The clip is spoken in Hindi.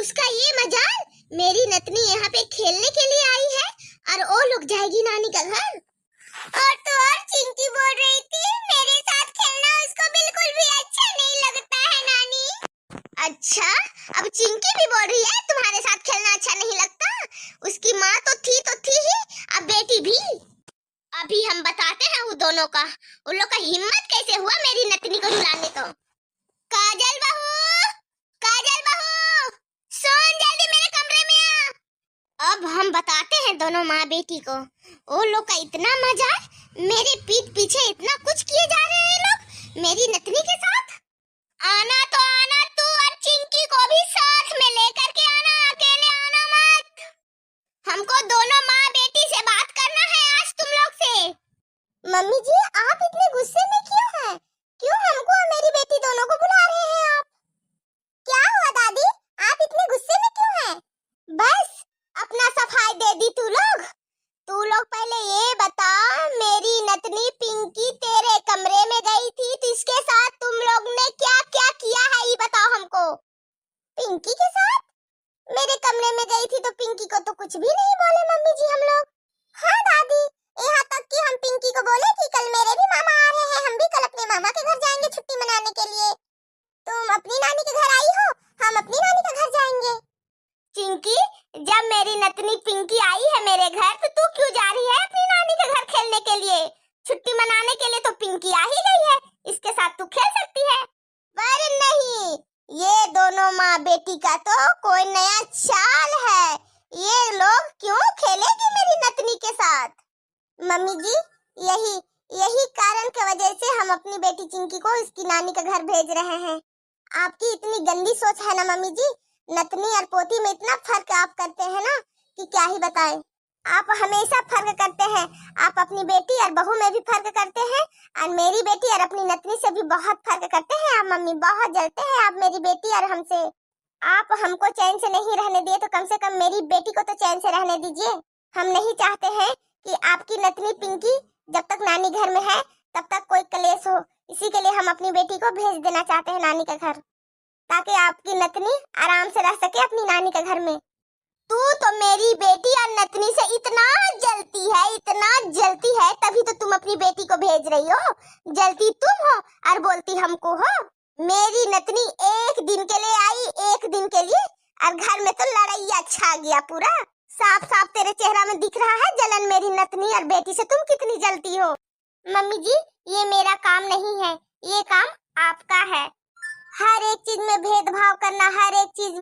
उसका ये मजाल, मेरी नतनी यहाँ पे खेलने के लिए आई है और वो लोग जाएगी नानी का घर। और तो और चिंकी बोल रही थी मेरे साथ खेलना उसको बिल्कुल भी अच्छा नहीं लगता है नानी। अच्छा, अब चिंकी भी बोल रही है तुम्हारे साथ खेलना अच्छा नहीं लगता। उसकी माँ तो थी ही, अब बेटी भी। अभी हम बताते हैं वो दोनों का, उन लोग का हिम्मत कैसे हुआ मेरी नतनी को रुलाने को। काजल बहू, काजल बहू, सोन जल्दी मेरे कमरे में आ। अब हम बताते हैं दोनों माँ बेटी को, वो लोग का इतना मजा, मेरे पीठ पीछे इतना कुछ किए जा रहे हैं लोग मेरी नतनी के साथ। आना तो आना, तू और चिंकी को भी साथ में लेकर के आना, अकेले आना मत। हमको दोनों माँ बेटी से बात करना है आज तुम लोग से। मम्मी जी, आप इतने गुस्से में क्यों हैं? क्यों हमको और मेरी बेटी दोनों को बुला रहे हैं आप? क्या हुआ दादी, आप इतने गुस्से में क्यों हैं? बस अपना सफाई दे दी तू लोग। तू लोग पहले ये बता, मेरी नतनी पिंकी तेरे कमरे में गई थी तो इसके साथ तुम लोग ने क्या क्या किया है ये बताओ हमको। पिंकी के साथ मेरे कमरे में गई थी तो पिंकी को तो कुछ भी नहीं बोले मम्मी जी हम लोग। हाँ दादी, यहाँ तक कि हम पिंकी को बोले कि कल मेरे भी मामा आ रहे हैं, हम भी कल अपने मामा के घर जाएंगे छुट्टी मनाने के लिए। तुम अपनी नानी के घर आई हो, हम अपनी नानी के घर जाएंगे। चिंकी, जब मेरी नतनी पिंकी आई है मेरे घर तो तू क्यों जा रही है अपनी नानी के घर खेलने के लिए? छुट्टी मनाने के लिए तो पिंकी आ ही गई है, इसके साथ तू खेल सकती है। पर नहीं, ये दोनों माँ बेटी का तो कोई नया चाल है। ये लोग क्यों खेलेगी मेरी नतनी के साथ? मम्मी जी, यही कारण की वजह से हम अपनी बेटी चिंकी को इसकी नानी के घर भेज रहे हैं। आपकी इतनी गंदी सोच है ना मम्मी जी, नतनी और पोती में इतना फर्क आप करते हैं ना कि क्या ही बताएं। आप हमेशा फर्क करते हैं, आप अपनी बेटी और बहू में भी फर्क करते हैं और मेरी बेटी और अपनी नतनी से भी बहुत फर्क करते हैं आप मम्मी, बहुत जलते हैं आप मेरी बेटी और हमसे। आप हमको चैन से नहीं रहने दिए तो कम से कम मेरी बेटी को तो चैन से रहने दीजिए। हम नहीं चाहते हैं कि आपकी नतनी पिंकी जब तक नानी घर में है तब तक कोई कलेश हो, इसी के लिए हम अपनी बेटी को भेज देना चाहते हैं नानी के घर, ताकि आपकी नतनी आराम से रह सके अपनी नानी के घर में। तू तो मेरी बेटी और नतनी से इतना जलती है तभी तो तुम अपनी बेटी को भेज रही हो। जलती तुम हो और बोलती हमको हो। मेरी नतनी एक दिन के लिए आई, एक दिन के लिए, और घर में तो लड़ाइया छा गया पूरा। साफ साफ तेरे चेहरा में दिख रहा है जलन मेरी नतनी और बेटी से तुम कितनी जलती हो। मम्मी जी, ये मेरा काम नहीं है, ये काम आपका है। हर एक चीज में भेदभाव करना, हर एक चीज